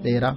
13।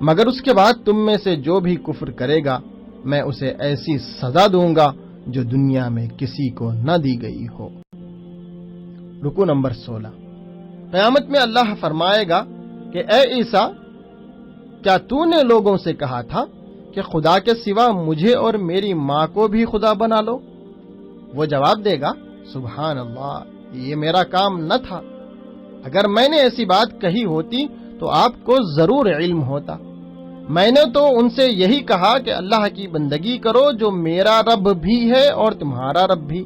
مگر اس کے بعد تم میں سے جو بھی کفر کرے گا میں اسے ایسی سزا دوں گا جو دنیا میں کسی کو نہ دی گئی ہو۔ رکوع نمبر 16۔ قیامت میں اللہ فرمائے گا کہ اے عیسیٰ، کیا تو نے لوگوں سے کہا تھا کہ خدا کے سوا مجھے اور میری ماں کو بھی خدا بنا لو؟ وہ جواب دے گا، سبحان اللہ، یہ میرا کام نہ تھا۔ اگر میں نے ایسی بات کہی ہوتی تو آپ کو ضرور علم ہوتا۔ میں نے تو ان سے یہی کہا کہ اللہ کی بندگی کرو جو میرا رب بھی ہے اور تمہارا رب بھی۔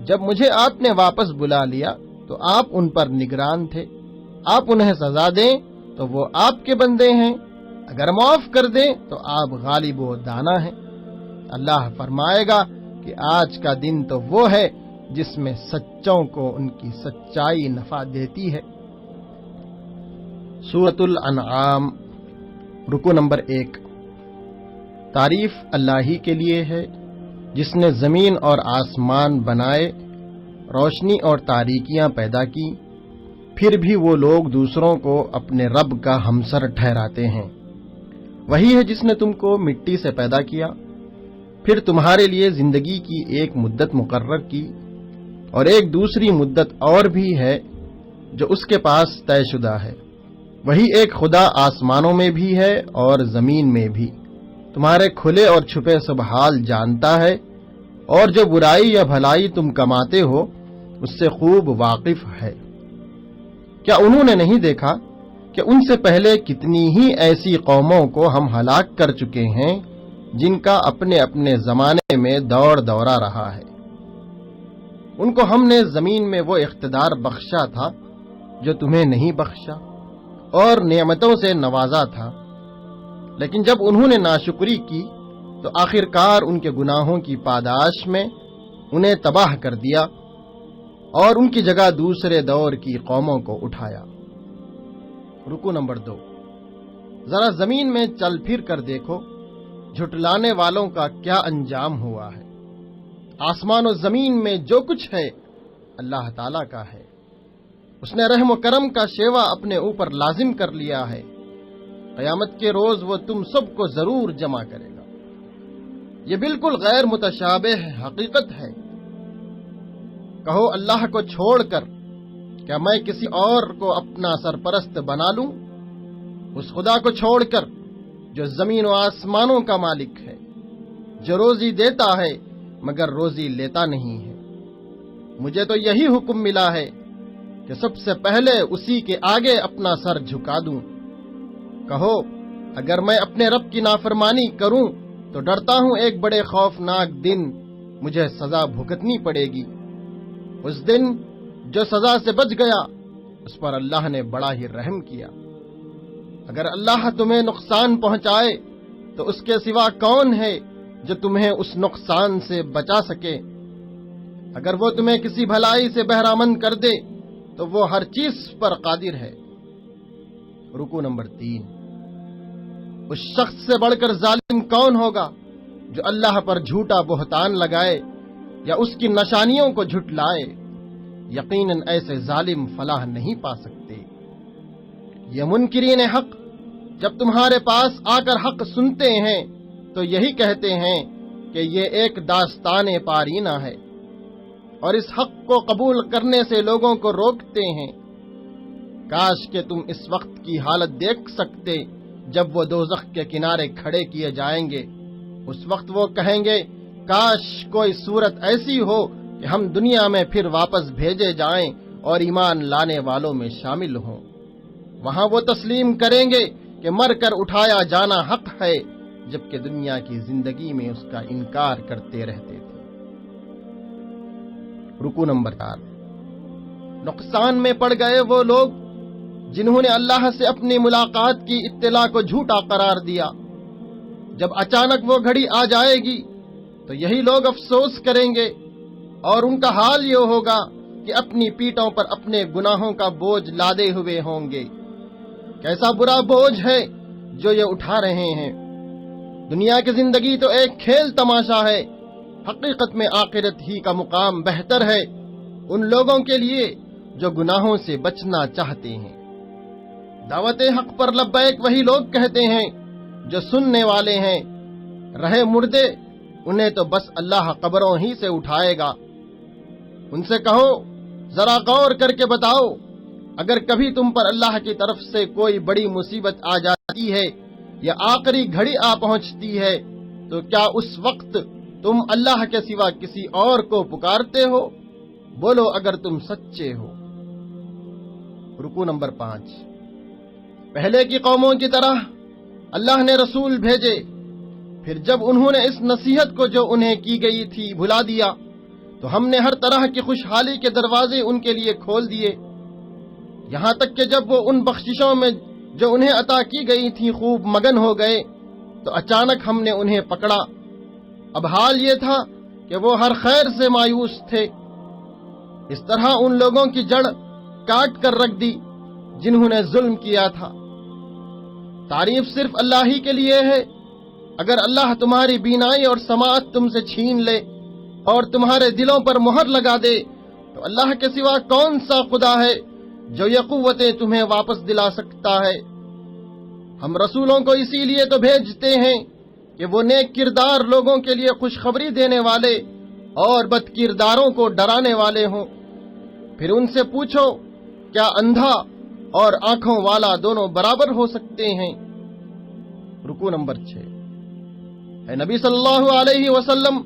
جب مجھے آپ نے واپس بلا لیا تو آپ ان پر نگران تھے۔ آپ انہیں سزا دیں تو وہ آپ کے بندے ہیں، اگر معاف کر دیں تو آپ غالب و دانا ہیں۔ اللہ فرمائے گا کہ آج کا دن تو وہ ہے جس میں سچوں کو ان کی سچائی نفع دیتی ہے۔ سورۃ الانعام، رکوع نمبر 1۔ تعریف اللہ ہی کے لیے ہے جس نے زمین اور آسمان بنائے، روشنی اور تاریکیاں پیدا کی، پھر بھی وہ لوگ دوسروں کو اپنے رب کا ہمسر ٹھہراتے ہیں۔ وہی ہے جس نے تم کو مٹی سے پیدا کیا، پھر تمہارے لیے زندگی کی ایک مدت مقرر کی اور ایک دوسری مدت اور بھی ہے جو اس کے پاس طے شدہ ہے۔ وہی ایک خدا آسمانوں میں بھی ہے اور زمین میں بھی، تمہارے کھلے اور چھپے سب حال جانتا ہے، اور جو برائی یا بھلائی تم کماتے ہو اس سے خوب واقف ہے۔ کیا انہوں نے نہیں دیکھا کہ ان سے پہلے کتنی ہی ایسی قوموں کو ہم ہلاک کر چکے ہیں جن کا اپنے اپنے زمانے میں دور دورہ رہا ہے؟ ان کو ہم نے زمین میں وہ اقتدار بخشا تھا جو تمہیں نہیں بخشا، اور نعمتوں سے نوازا تھا، لیکن جب انہوں نے ناشکری کی تو آخرکار ان کے گناہوں کی پاداش میں انہیں تباہ کر دیا اور ان کی جگہ دوسرے دور کی قوموں کو اٹھایا۔ رکوع نمبر 2۔ ذرا زمین میں چل پھر کر دیکھو، جھٹلانے والوں کا کیا انجام ہوا ہے۔ آسمان و زمین میں جو کچھ ہے اللہ تعالیٰ کا ہے، اس نے رحم و کرم کا شیوا اپنے اوپر لازم کر لیا ہے۔ قیامت کے روز وہ تم سب کو ضرور جمع کرے گا۔ یہ بالکل غیر متشابہ حقیقت ہے۔ کہو اللہ کو چھوڑ کر کیا میں کسی اور کو اپنا سرپرست بنا لوں؟ اس خدا کو چھوڑ کر جو زمین و آسمانوں کا مالک ہے، جو روزی دیتا ہے مگر روزی لیتا نہیں ہے۔ مجھے تو یہی حکم ملا ہے کہ سب سے پہلے اسی کے آگے اپنا سر جھکا دوں۔ کہو اگر میں اپنے رب کی نافرمانی کروں تو ڈرتا ہوں ایک بڑے خوفناک دن مجھے سزا بھگتنی پڑے گی۔ اس دن جو سزا سے بچ گیا اس پر اللہ نے بڑا ہی رحم کیا۔ اگر اللہ تمہیں نقصان پہنچائے تو اس کے سوا کون ہے جو تمہیں اس نقصان سے بچا سکے؟ اگر وہ تمہیں کسی بھلائی سے بہرامند کر دے تو وہ ہر چیز پر قادر ہے۔ رکوع نمبر 3۔ اس شخص سے بڑھ کر ظالم کون ہوگا جو اللہ پر جھوٹا بہتان لگائے یا اس کی نشانیوں کو جھٹلائے؟ یقیناً ایسے ظالم فلاح نہیں پا سکتے۔ یہ منکرین حق جب تمہارے پاس آ کر حق سنتے ہیں تو یہی کہتے ہیں کہ یہ ایک داستان پارینہ ہے، اور اس حق کو قبول کرنے سے لوگوں کو روکتے ہیں۔ کاش کہ تم اس وقت کی حالت دیکھ سکتے جب وہ دوزخ کے کنارے کھڑے کیے جائیں گے۔ اس وقت وہ کہیں گے کاش کوئی صورت ایسی ہو کہ ہم دنیا میں پھر واپس بھیجے جائیں اور ایمان لانے والوں میں شامل ہوں۔ وہاں وہ تسلیم کریں گے کہ مر کر اٹھایا جانا حق ہے، جبکہ دنیا کی زندگی میں اس کا انکار کرتے رہتے تھے۔ رکوع نمبر 4۔ نقصان میں پڑ گئے وہ لوگ جنہوں نے اللہ سے اپنی ملاقات کی اطلاع کو جھوٹا قرار دیا۔ جب اچانک وہ گھڑی آ جائے گی تو یہی لوگ افسوس کریں گے، اور ان کا حال یہ ہوگا کہ اپنی پیٹھوں پر اپنے گناہوں کا بوجھ لادے ہوئے ہوں گے۔ کیسا برا بوجھ ہے جو یہ اٹھا رہے ہیں۔ دنیا کی زندگی تو ایک کھیل تماشا ہے، حقیقت میں آخرت ہی کا مقام بہتر ہے ان لوگوں کے لیے جو گناہوں سے بچنا چاہتے ہیں۔ دعوت حق پر لبیک وہی لوگ کہتے ہیں جو سننے والے ہیں، رہے مردے انہیں تو بس اللہ قبروں ہی سے اٹھائے گا۔ ان سے کہو ذرا غور کر کے بتاؤ، اگر کبھی تم پر اللہ کی طرف سے کوئی بڑی مصیبت آ جاتی ہے یا آخری گھڑی آ پہنچتی ہے تو کیا اس وقت تم اللہ کے سوا کسی اور کو پکارتے ہو؟ بولو اگر تم سچے ہو۔ رکوع نمبر 5۔ پہلے کی قوموں کی طرح اللہ نے رسول بھیجے، پھر جب انہوں نے اس نصیحت کو جو انہیں کی گئی تھی بھلا دیا تو ہم نے ہر طرح کی خوشحالی کے دروازے ان کے لیے کھول دیے، یہاں تک کہ جب وہ ان بخششوں میں جو انہیں عطا کی گئی تھی خوب مگن ہو گئے تو اچانک ہم نے انہیں پکڑا۔ اب حال یہ تھا کہ وہ ہر خیر سے مایوس تھے۔ اس طرح ان لوگوں کی جڑ کاٹ کر رکھ دی جنہوں نے ظلم کیا تھا۔ تعریف صرف اللہ ہی کے لیے ہے۔ اگر اللہ تمہاری بینائی اور سماعت تم سے چھین لے اور تمہارے دلوں پر مہر لگا دے تو اللہ کے سوا کون سا خدا ہے جو یہ قوتیں تمہیں واپس دلا سکتا ہے؟ ہم رسولوں کو اسی لیے تو بھیجتے ہیں کہ وہ نیک کردار لوگوں کے لیے خوشخبری دینے والے اور بد کرداروں کو ڈرانے والے ہوں۔ پھر ان سے پوچھو کیا اندھا اور آنکھوں والا دونوں برابر ہو سکتے ہیں؟ رکوع نمبر 6۔ اے نبی صلی اللہ علیہ وسلم،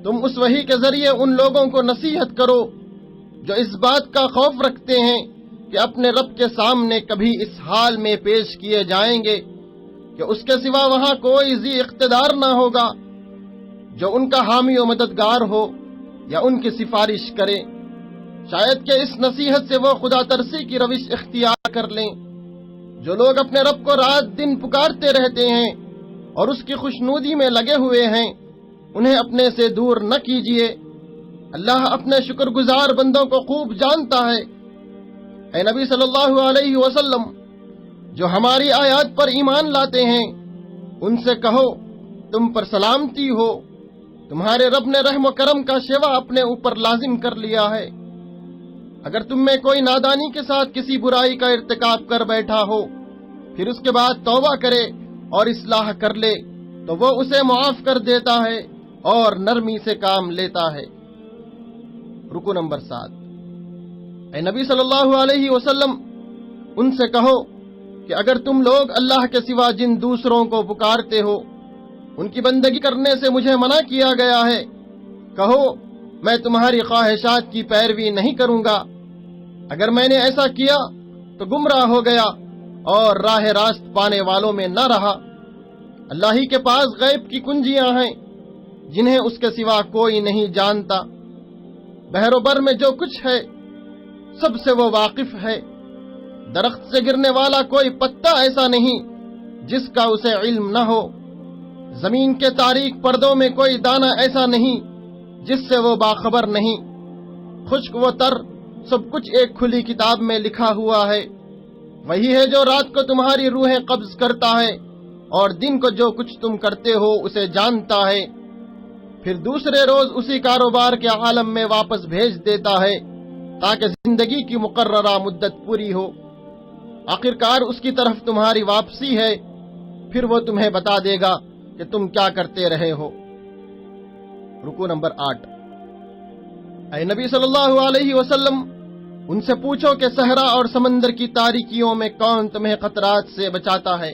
تم اس وحی کے ذریعے ان لوگوں کو نصیحت کرو جو اس بات کا خوف رکھتے ہیں کہ اپنے رب کے سامنے کبھی اس حال میں پیش کیے جائیں گے کہ اس کے سوا وہاں کوئی ذی اقتدار نہ ہوگا جو ان کا حامی و مددگار ہو یا ان کی سفارش کرے۔ شاید کہ اس نصیحت سے وہ خدا ترسی کی روش اختیار کر لیں۔ جو لوگ اپنے رب کو رات دن پکارتے رہتے ہیں اور اس کی خوشنودی میں لگے ہوئے ہیں، انہیں اپنے سے دور نہ کیجیے۔ اللہ اپنے شکر گزار بندوں کو خوب جانتا ہے۔ اے نبی صلی اللہ علیہ وسلم، جو ہماری آیات پر ایمان لاتے ہیں ان سے کہو تم پر سلامتی ہو، تمہارے رب نے رحم و کرم کا شیوا اپنے اوپر لازم کر لیا ہے۔ اگر تم میں کوئی نادانی کے ساتھ کسی برائی کا ارتکاب کر بیٹھا ہو پھر اس کے بعد توبہ کرے اور اصلاح کر لے تو وہ اسے معاف کر دیتا ہے اور نرمی سے کام لیتا ہے۔ رکوع نمبر 7۔ اے نبی صلی اللہ علیہ وسلم، ان سے کہو کہ اگر تم لوگ اللہ کے سوا جن دوسروں کو پکارتے ہو ان کی بندگی کرنے سے مجھے منع کیا گیا ہے، کہو میں تمہاری خواہشات کی پیروی نہیں کروں گا۔ اگر میں نے ایسا کیا تو گمراہ ہو گیا اور راہ راست پانے والوں میں نہ رہا۔ اللہ ہی کے پاس غیب کی کنجیاں ہیں جنہیں اس کے سوا کوئی نہیں جانتا۔ بحر و بر میں جو کچھ ہے سب سے وہ واقف ہے۔ درخت سے گرنے والا کوئی پتا ایسا نہیں جس کا اسے علم نہ ہو۔ زمین کے تاریک پردوں میں کوئی دانہ ایسا نہیں جس سے وہ باخبر نہیں۔ خشک و تر سب کچھ ایک کھلی کتاب میں لکھا ہوا ہے۔ وہی ہے جو رات کو تمہاری روحیں قبض کرتا ہے اور دن کو جو کچھ تم کرتے ہو اسے جانتا ہے، پھر دوسرے روز اسی کاروبار کے عالم میں واپس بھیج دیتا ہے تاکہ زندگی کی مقررہ مدت پوری ہو۔ آخرکار اس کی طرف تمہاری واپسی ہے، پھر وہ تمہیں بتا دے گا کہ تم کیا کرتے رہے ہو۔ رکوع نمبر 8۔ اے نبی صلی اللہ علیہ وسلم، ان سے پوچھو کہ صحرا اور سمندر کی تاریکیوں میں کون تمہیں خطرات سے بچاتا ہے؟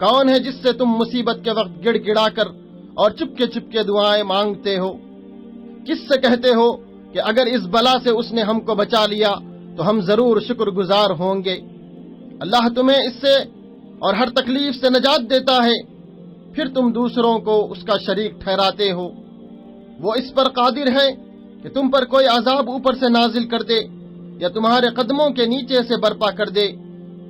کون ہے جس سے تم مصیبت کے وقت گڑ گڑا کر اور چپکے دعائیں مانگتے ہو؟ کس سے کہتے ہو کہ اگر اس بلا سے اس نے ہم کو بچا لیا تو ہم ضرور شکر گزار ہوں گے؟ اللہ تمہیں اس سے اور ہر تکلیف سے نجات دیتا ہے، پھر تم دوسروں کو اس کا شریک ٹھہراتے ہو۔ وہ اس پر قادر ہے کہ تم پر کوئی عذاب اوپر سے نازل کر دے یا تمہارے قدموں کے نیچے سے برپا کر دے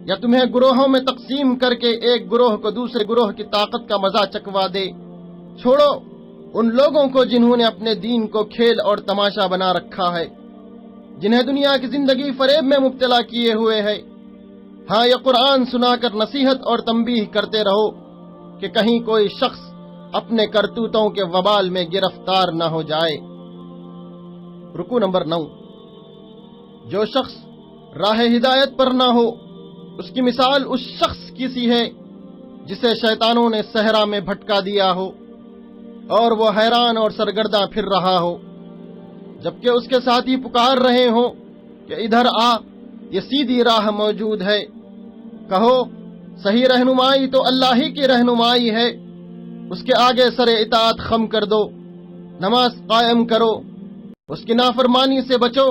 یا تمہیں گروہوں میں تقسیم کر کے ایک گروہ کو دوسرے گروہ کی طاقت کا مزہ چکھوا دے۔ چھوڑو ان لوگوں کو جنہوں نے اپنے دین کو کھیل اور تماشا بنا رکھا ہے، جنہیں دنیا کی زندگی فریب میں مبتلا کیے ہوئے ہے۔ ہاں، یہ قرآن سنا کر نصیحت اور تنبیہ کرتے رہو کہ کہیں کوئی شخص اپنے کرتوتوں کے وبال میں گرفتار نہ ہو جائے۔ رکوع نمبر 9۔ جو شخص راہ ہدایت پر نہ ہو اس کی مثال اس شخص کی سی ہے جسے شیطانوں نے صحرا میں بھٹکا دیا ہو اور وہ حیران اور سرگرداں پھر رہا ہو، جبکہ اس کے ساتھی پکار رہے ہوں کہ ادھر آ، یہ سیدھی راہ موجود ہے۔ کہو صحیح رہنمائی تو اللہ ہی کی رہنمائی ہے، اس کے آگے سر اطاعت خم کر دو، نماز قائم کرو، اس کی نافرمانی سے بچو،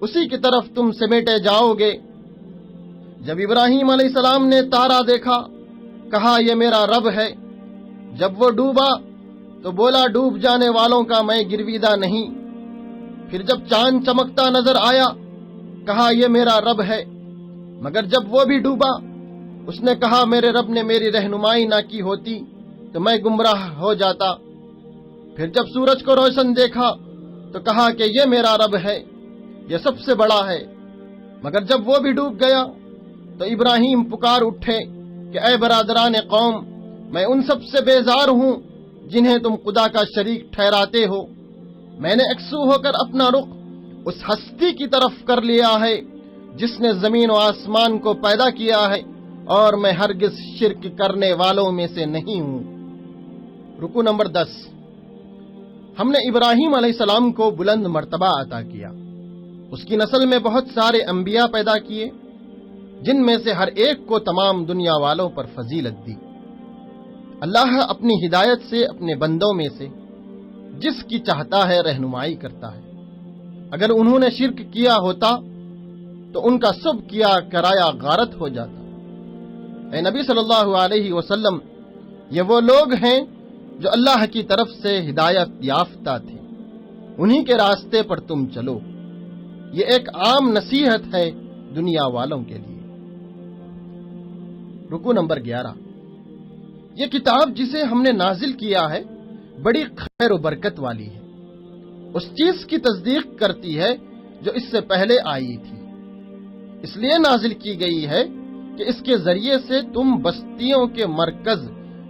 اسی کی طرف تم سمیٹے جاؤ گے۔ جب ابراہیم علیہ السلام نے تارا دیکھا، کہا یہ میرا رب ہے۔ جب وہ ڈوبا تو بولا ڈوب جانے والوں کا میں گرویدہ نہیں۔ پھر جب چاند چمکتا نظر آیا، کہا یہ میرا رب ہے۔ مگر جب وہ بھی ڈوبا، اس نے کہا میرے رب نے میری رہنمائی نہ کی ہوتی تو میں گمراہ ہو جاتا۔ پھر جب سورج کو روشن دیکھا تو کہا کہ یہ میرا رب ہے، یہ سب سے بڑا ہے۔ مگر جب وہ بھی ڈوب گیا تو ابراہیم پکار اٹھے کہ اے برادران قوم، میں ان سب سے بیزار ہوں جنہیں تم خدا کا شریک ٹھہراتے ہو۔ میں نے یکسو ہو کر اپنا رخ اس ہستی کی طرف کر لیا ہے جس نے زمین و آسمان کو پیدا کیا ہے، اور میں ہرگز شرک کرنے والوں میں سے نہیں ہوں۔ رکوع نمبر 10۔ ہم نے ابراہیم علیہ السلام کو بلند مرتبہ عطا کیا، اس کی نسل میں بہت سارے انبیاء پیدا کیے، جن میں سے ہر ایک کو تمام دنیا والوں پر فضیلت دی۔ اللہ اپنی ہدایت سے اپنے بندوں میں سے جس کی چاہتا ہے رہنمائی کرتا ہے۔ اگر انہوں نے شرک کیا ہوتا تو ان کا سب کیا کرایا غارت ہو جاتا۔ اے نبی صلی اللہ علیہ وسلم، یہ وہ لوگ ہیں جو اللہ کی طرف سے ہدایت یافتہ تھے، انہی کے راستے پر تم چلو۔ یہ ایک عام نصیحت ہے دنیا والوں کے لیے۔ رکوع نمبر 11۔ یہ کتاب جسے ہم نے نازل کیا ہے بڑی خیر و برکت والی ہے، اس چیز کی تصدیق کرتی ہے جو اس سے پہلے آئی تھی، اس لیے نازل کی گئی ہے کہ اس کے ذریعے سے تم بستیوں کے مرکز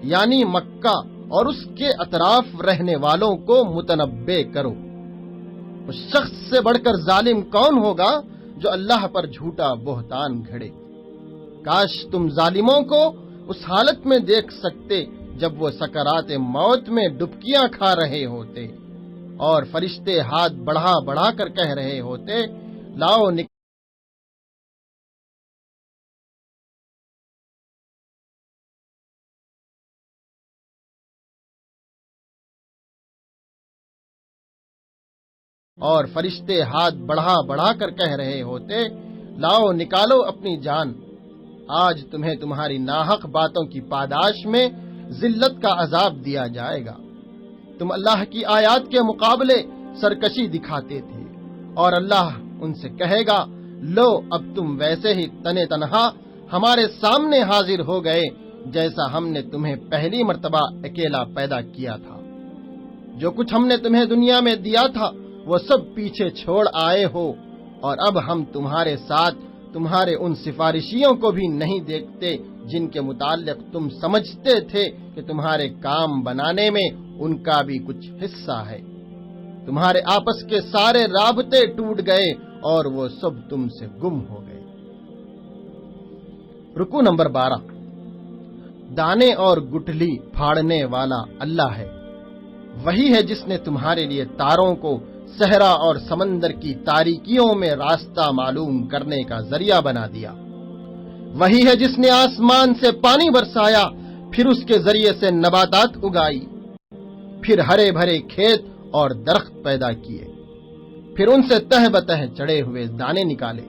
یعنی مکہ اور اس کے اطراف رہنے والوں کو متنبع کرو۔ اس شخص سے بڑھ کر ظالم کون ہوگا جو اللہ پر جھوٹا بہتان گھڑے؟ کاش تم ظالموں کو اس حالت میں دیکھ سکتے جب وہ سکرات موت میں ڈبکیاں کھا رہے ہوتے اور فرشتے ہاتھ بڑھا بڑھا کر کہہ رہے ہوتے، لاؤ اور فرشتے ہاتھ بڑھا بڑھا کر کہہ رہے ہوتے، لاؤ نکالو اپنی جان، آج تمہیں تمہاری ناحق باتوں کی پاداش میں ذلت کا عذاب دیا جائے گا۔ تم اللہ کی آیات کے مقابلے سرکشی دکھاتے تھے، اور اللہ ان سے کہے گا، لو اب تم ویسے ہی تنے تنہا ہمارے سامنے حاضر ہو گئے جیسا ہم نے تمہیں پہلی مرتبہ اکیلا پیدا کیا تھا۔ جو کچھ ہم نے تمہیں دنیا میں دیا تھا وہ سب پیچھے چھوڑ آئے ہو، اور اب ہم تمہارے ساتھ تمہارے ان سفارشیوں کو بھی نہیں دیکھتے جن کے متعلق تم سمجھتے تھے کہ تمہارے کام بنانے میں ان کا بھی کچھ حصہ ہے۔ تمہارے آپس کے سارے رابطے ٹوٹ گئے اور وہ سب تم سے گم ہو گئے۔ رکوع نمبر 12۔ دانے اور گٹھلی پھاڑنے والا اللہ ہے، وہی ہے جس نے تمہارے لیے تاروں کو صحرا اور سمندر کی تاریکیوں میں راستہ معلوم کرنے کا ذریعہ بنا دیا۔ وہی ہے جس نے آسمان سے پانی برسایا، پھر اس کے ذریعے سے نباتات اگائی، پھر ہرے بھرے کھیت اور درخت پیدا کیے، پھر ان سے تہ بتہ چڑھے ہوئے دانے نکالے،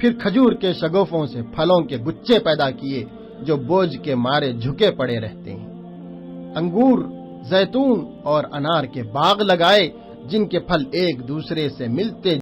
پھر کھجور کے شگوفوں سے پھلوں کے گچھے پیدا کیے جو بوجھ کے مارے جھکے پڑے رہتے ہیں۔ انگور، زیتون اور انار کے باغ لگائے جن کے پھل ایک دوسرے سے ملتے